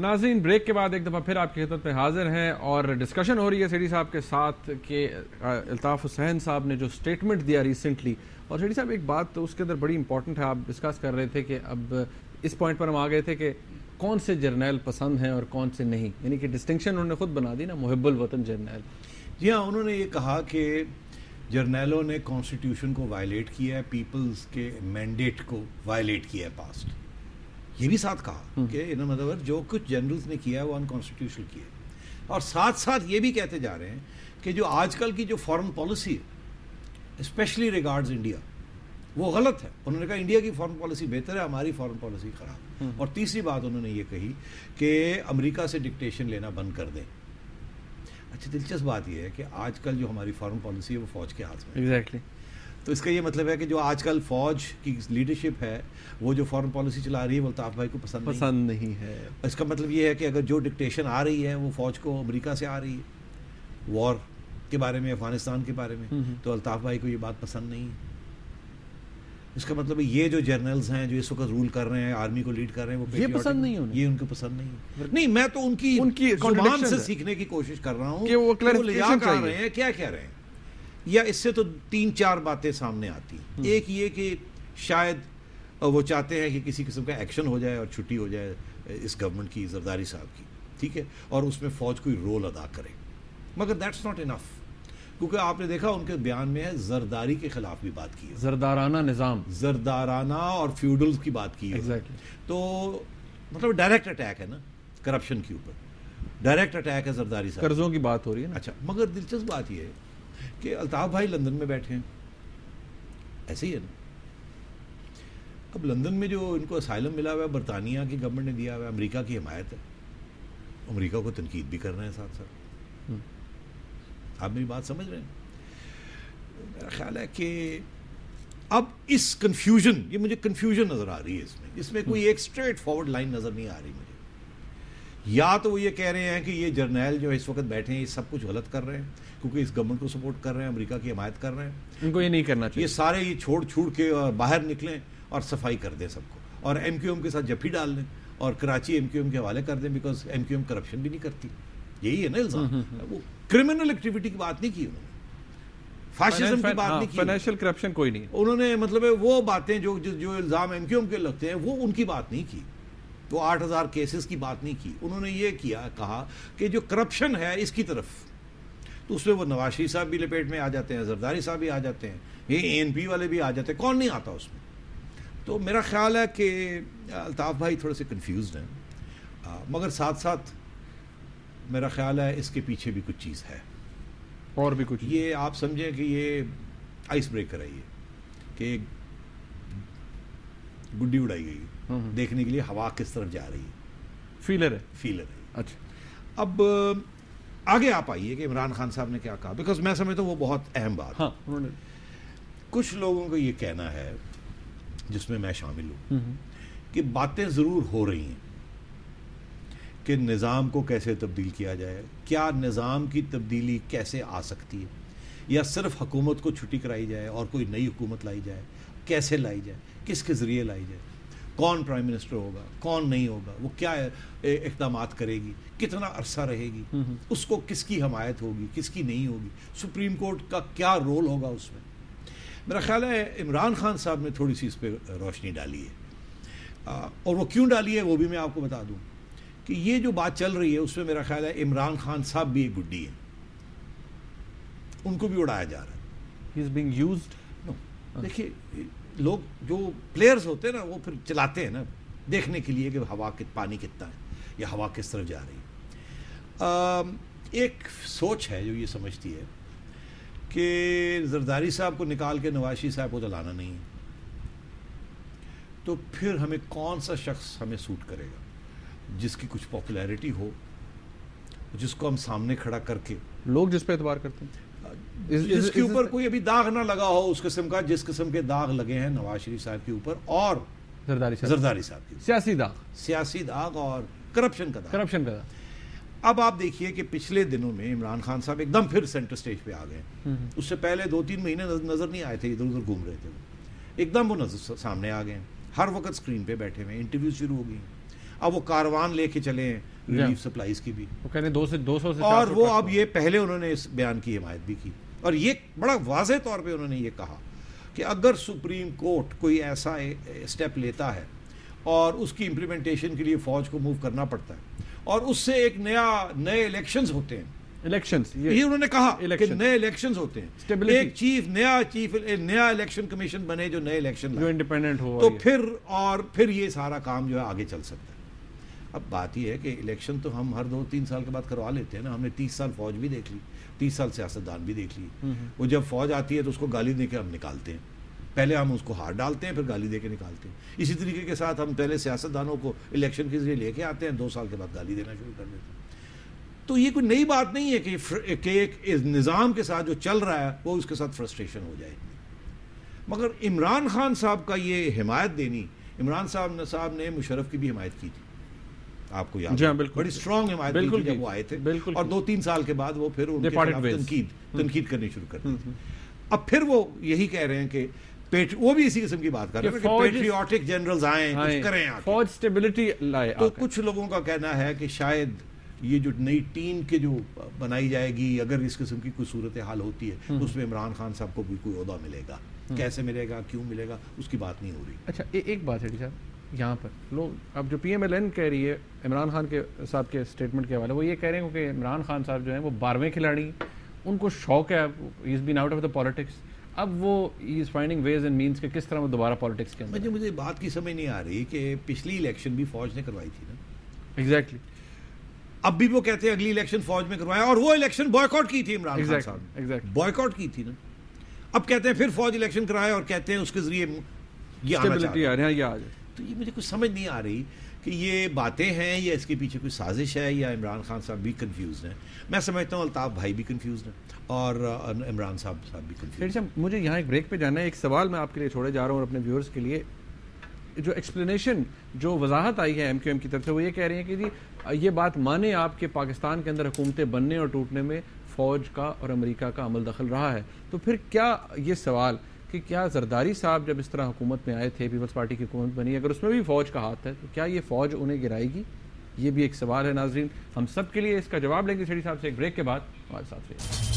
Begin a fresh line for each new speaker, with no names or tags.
ناظرین بریک کے بعد ایک دفعہ پھر آپ کی خدمت میں حاضر ہیں اور ڈسکشن ہو رہی ہے سیٹھی صاحب کے ساتھ کہ الطاف حسین صاحب نے جو سٹیٹمنٹ دیا ریسنٹلی، اور سیٹھی صاحب ایک بات تو اس کے اندر بڑی امپورٹنٹ ہے، آپ ڈسکس کر رہے تھے کہ اب اس پوائنٹ پر ہم آ گئے تھے کہ کون سے جرنیل پسند ہیں اور کون سے نہیں، یعنی کہ ڈسٹنکشن انہوں نے خود بنا دی نا، محب الوطن جرنیل.
جی ہاں، انہوں نے یہ کہا کہ جرنیلوں نے کانسٹیٹیوشن کو وائلیٹ کیا ہے، پیپلز کے مینڈیٹ کو وائلیٹ کیا ہے پاسٹ. یہ بھی ساتھ کہا کہ ان مطلب جو کچھ جنرلز نے کیا ہے وہ انکانسٹیٹیوشنل کیا ہے، اور ساتھ ساتھ یہ بھی کہتے جا رہے ہیں کہ جو آج کل کی جو فارن پالیسی ہے اسپیشلی ریگارڈز انڈیا وہ غلط ہے. انہوں نے کہا انڈیا کی فارن پالیسی بہتر ہے، ہماری فارن پالیسی خراب. اور تیسری بات انہوں نے یہ کہی کہ امریکہ سے ڈکٹیشن لینا بند کر دیں. اچھا دلچسپ بات یہ ہے کہ آج کل جو ہماری فارن پالیسی ہے وہ فوج کے ہاتھ میں.
ایگزیکٹلی.
تو اس کا یہ مطلب ہے کہ جو آج کل فوج کی لیڈرشپ ہے وہ جو فارن پالیسی چلا رہی ہے وہ الطاف بھائی کو پسند نہیں ہے. اس کا مطلب یہ ہے کہ اگر جو ڈکٹیشن آ رہی ہے وہ فوج کو امریکہ سے آ رہی ہے وار کے بارے میں، افغانستان کے بارے میں، تو الطاف بھائی کو یہ بات پسند نہیں ہے. اس کا مطلب یہ جو جرنلز ہیں جو اس وقت رول کر رہے ہیں، آرمی کو لیڈ کر رہے ہیں، وہ
یہ پسند نہیں ہے،
یہ ان کو پسند نہیں ہے. نہیں، میں تو ان کی زبان سے سیکھنے کی کوشش کر رہا ہوں
کہ وہ
کلیئرفیکیشن کر رہے ہیں کیا کہہ رہے ہیں. یا اس سے تو 3-4 باتیں سامنے آتی ہیں. ایک یہ کہ شاید وہ چاہتے ہیں کہ کسی قسم کا ایکشن ہو جائے اور چھٹی ہو جائے اس گورنمنٹ کی، زرداری صاحب کی، ٹھیک ہے، اور اس میں فوج کوئی رول ادا کرے. مگر دیٹس ناٹ انف، کیونکہ آپ نے دیکھا ان کے بیان میں ہے زرداری کے خلاف بھی بات کی ہے،
زردارانہ نظام،
زردارانہ اور فیوڈل کی بات کی ہے. تو مطلب ڈائریکٹ اٹیک ہے نا کرپشن کے اوپر، ڈائریکٹ اٹیک ہے زرداری صاحب.
قرضوں کی بات ہو رہی ہے نا.
اچھا، مگر دلچسپ بات یہ ہے کہ الطاف بھائی لندن میں بیٹھے ہیں، ایسے ہی ہے نا. اب لندن میں جو ان کو اسائلم ملا ہوا ہے برطانیہ کی گورنمنٹ نے دیا ہوا ہے، امریکہ کی حمایت ہے، امریکہ کو تنقید بھی کر رہے ہیں ساتھ ساتھ. آپ میری بات سمجھ رہے ہیں؟ میرا خیال ہے کہ اب اس کنفیوژن، یہ مجھے کنفیوژن نظر آ رہی ہے اس میں کوئی ایک اسٹریٹ فارورڈ لائن نظر نہیں آ رہی مجھے. یا تو وہ یہ کہہ رہے ہیں کہ یہ جرنیل جو اس وقت بیٹھے ہیں یہ سب کچھ غلط کر رہے ہیں کیونکہ اس گورنمنٹ کو سپورٹ کر رہے ہیں، امریکہ کی حمایت کر رہے ہیں،
ان کو یہ نہیں کرنا چاہیے،
یہ سارے یہ چھوڑ کے اور باہر نکلیں اور صفائی کر دیں سب کو، اور ایم کیو ایم کے ساتھ جفی ڈال دیں اور کراچی ایم کیو ایم کے حوالے کر دیں، بیکاز ایم کیو ایم کرپشن بھی نہیں کرتی. یہی ہے نا الزام. وہ کرمنل ایکٹیویٹی کی بات نہیں کی انہوں نے، فاشزم کی بات نہیں کی،
فائنینشیل کرپشن کوئی نہیں.
انہوں نے مطلب وہ باتیں جو الزام ایم کیو ایم کے لگتے ہیں وہ ان کی بات نہیں کی، وہ 8000 کیسز کی بات نہیں کی. انہوں نے یہ کہا کہ جو کرپشن ہے اس کی طرف، تو اس میں وہ نواز شریف صاحب بھی لپیٹ میں آ جاتے ہیں، زرداری صاحب بھی آ جاتے ہیں، یہ اے این پی والے بھی آ جاتے ہیں، کون نہیں آتا اس میں. تو میرا خیال ہے کہ الطاف بھائی تھوڑے سے کنفیوزڈ ہیں، مگر ساتھ ساتھ میرا خیال ہے اس کے پیچھے بھی کچھ چیز ہے،
اور بھی کچھ.
یہ آپ سمجھیں کہ یہ آئس بریکر ہے، یہ کہ گڈی اڑائی گئی دیکھنے کے لیے ہوا کس طرف جا رہی ہے،
فیلر ہے.
اچھا، اب آگے آپ آئیے کہ عمران خان صاحب نے کیا کہا، بیکاز میں سمجھتا ہوں وہ بہت اہم بات ہے. کچھ لوگوں کو یہ کہنا ہے جس میں میں شامل ہوں کہ باتیں ضرور ہو رہی ہیں کہ نظام کو کیسے تبدیل کیا جائے، کیا نظام کی تبدیلی کیسے آ سکتی ہے، یا صرف حکومت کو چھٹی کرائی جائے اور کوئی نئی حکومت لائی جائے، کیسے لائی جائے، کس کے ذریعے لائی جائے، کون پرائم منسٹر ہوگا، کون نہیں ہوگا، وہ کیا اقدامات کرے گی، کتنا عرصہ رہے گی، اس کو کس کی حمایت ہوگی، کس کی نہیں ہوگی، سپریم کورٹ کا کیا رول ہوگا اس میں. میرا خیال ہے عمران خان صاحب نے تھوڑی سی اس پہ روشنی ڈالی ہے، اور وہ کیوں ڈالی ہے وہ بھی میں آپ کو بتا دوں کہ یہ جو بات چل رہی ہے اس میں میرا خیال ہے عمران خان صاحب بھی ایک گڈی ہے، ان کو بھی اڑایا جا رہا ہے.
He is being used.
دیکھیے لوگ جو پلیئرز ہوتے ہیں نا وہ پھر چلاتے ہیں نا دیکھنے کے لیے کہ ہوا پانی کتنا ہے یا ہوا کس طرف جا رہی ہے. ایک سوچ ہے جو یہ سمجھتی ہے کہ زرداری صاحب کو نکال کے نواز شریف صاحب کو تو لانا نہیں ہے، تو پھر ہمیں کون سا شخص ہمیں سوٹ کرے گا جس کی کچھ پاپولیرٹی ہو، جس کو ہم سامنے کھڑا کر کے،
لوگ جس پہ اعتبار کرتے ہیں،
جس کے اوپر کوئی ابھی داغ نہ لگا ہو اس قسم کا، جس قسم کے داغ لگے ہیں نواز شریف صاحب کے اوپر اور زرداری صاحب کے اوپر، سیاسی داغ اور کرپشن کا داغ. اب آپ دیکھیے کہ پچھلے دنوں میں عمران خان صاحب ایک دم پھر سینٹر سٹیج پہ آ گئے. اس سے پہلے 2-3 مہینے نظر نہیں آئے تھے، ادھر ادھر گھوم رہے تھے، ایک دم وہ نظر سامنے آ گئے، ہر وقت اسکرین پہ بیٹھے ہوئے، انٹرویو شروع ہو گئی. اب وہ کاروان لے کے چلے ہیں ریلیف سپلائیز کی بھی،
وہ کہتے ہیں 200 سے،
اور وہ اب یہ پہلے انہوں نے اس بیان کی حمایت بھی کی، اور یہ بڑا واضح طور پہ انہوں نے یہ کہا کہ اگر سپریم کورٹ کوئی ایسا اسٹیپ لیتا ہے اور اس کی امپلیمنٹیشن کے لیے فوج کو موو کرنا پڑتا ہے اور اس سے ایک نئے الیکشنز ہوتے ہیں،
الیکشنز،
یہ انہوں نے کہا کہ نئے الیکشنز ہوتے ہیں، ایک نیا الیکشن کمیشن بنے جو نئے الیکشن
جو انڈیپینڈنٹ ہو،
تو پھر یہ سارا کام جو ہے آگے چل سکتا ہے۔ اب بات یہ ہے کہ الیکشن تو ہم ہر 2-3 سال کے بعد کروا لیتے ہیں نا، ہم نے 30 سال فوج بھی دیکھ لی، 30 سال سیاستدان بھی دیکھ لی، وہ جب فوج آتی ہے تو اس کو گالی دے کے ہم نکالتے ہیں، پہلے ہم اس کو ہار ڈالتے ہیں پھر گالی دے کے نکالتے ہیں، اسی طریقے کے ساتھ ہم پہلے سیاستدانوں کو الیکشن کے ذریعے لے کے آتے ہیں، 2 سال کے بعد گالی دینا شروع کر دیتے ہیں۔ تو یہ کوئی نئی بات نہیں ہے کہ ایک نظام کے ساتھ جو چل رہا ہے وہ اس کے ساتھ فرسٹریشن ہو جائے، مگر عمران خان صاحب کا یہ حمایت دینی، عمران صاحب نے مشرف کی بھی حمایت کی تھی، آپ کو یاد ہے، بڑی اسٹرانگ حمایت کی تھی جب وہ آئے تھے، اور 2-3 سال کے بعد وہ پھر ان کے خلاف تنقید کرنی شروع کر دی تھی۔ اب پھر وہ یہی کہہ رہے ہیں کہ وہ بھی اسی قسم کی بات کر رہے ہیں کہ پیٹریوٹک جنرلز آئیں، کچھ کریں،
فوج اسٹیبلٹی لائے۔
تو کچھ لوگوں کا کہنا ہے کہ شاید یہ جو نئی ٹیم کے جو بنائی جائے گی، اگر اس قسم کی کوئی صورتحال ہوتی ہے تو اس میں عمران خان صاحب کو بھی کوئی عہدہ ملے گا، کیسے ملے گا، کیوں ملے گا، اس کی بات نہیں ہو رہی۔
اچھا ایک بات ہے صاحب، یہاں پر لوگ اب جو پی ایم ایل این کہہ رہی ہے عمران خان کے صاحب کے اسٹیٹمنٹ کے حوالے، وہ یہ کہہ رہے ہیں کہ عمران خان صاحب جو ہیں وہ 12ویں کھلاڑی ہیں، ان کو شوق ہے، he is been out of the politics, اب وہ he is finding ways and means کہ کس طرح وہ دوبارہ پالیٹکس کے اندر۔
مجھے بات کی سمجھ نہیں آ رہی کہ پچھلی الیکشن بھی فوج نے کروائی تھی نا،
ایگزیکٹلی،
اب بھی وہ کہتے ہیں اگلی الیکشن فوج میں کروایا، اور وہ الیکشن بوائیکاٹ کی تھی عمران خان صاحب نے، بوائیکاٹ کی تھی نا، اب کہتے ہیں پھر فوج الیکشن کرایا اور کہتے ہیں اس کے ذریعے یہ آنا چاہتے ہیں۔ تو یہ مجھے کچھ سمجھ نہیں آ رہی کہ یہ باتیں ہیں یا اس کے پیچھے کوئی سازش ہے یا عمران خان صاحب بھی کنفیوزڈ ہیں۔ میں سمجھتا ہوں الطاف بھائی بھی کنفیوزڈ ہیں اور عمران صاحب بھی کنفیوزڈ ہیں۔
مجھے یہاں ایک بریک پہ جانا ہے، ایک سوال میں آپ کے لیے چھوڑے جا رہا ہوں اور اپنے ویورز کے لیے، جو ایکسپلینیشن جو وضاحت آئی ہے ایم کیو ایم کی طرف سے، وہ یہ کہہ رہے ہیں کہ جی یہ بات مانیں آپ کے پاکستان کے اندر حکومتیں بننے اور ٹوٹنے میں فوج کا اور امریکہ کا عمل دخل رہا ہے، تو پھر کیا یہ سوال کہ کیا زرداری صاحب جب اس طرح حکومت میں آئے تھے، پیپلز پارٹی کی حکومت بنی، اگر اس میں بھی فوج کا ہاتھ ہے تو کیا یہ فوج انہیں گرائے گی؟ یہ بھی ایک سوال ہے ناظرین، ہم سب کے لیے اس کا جواب لیں گے چھڑی صاحب سے ایک بریک کے بعد، ہمارے ساتھ رہیے۔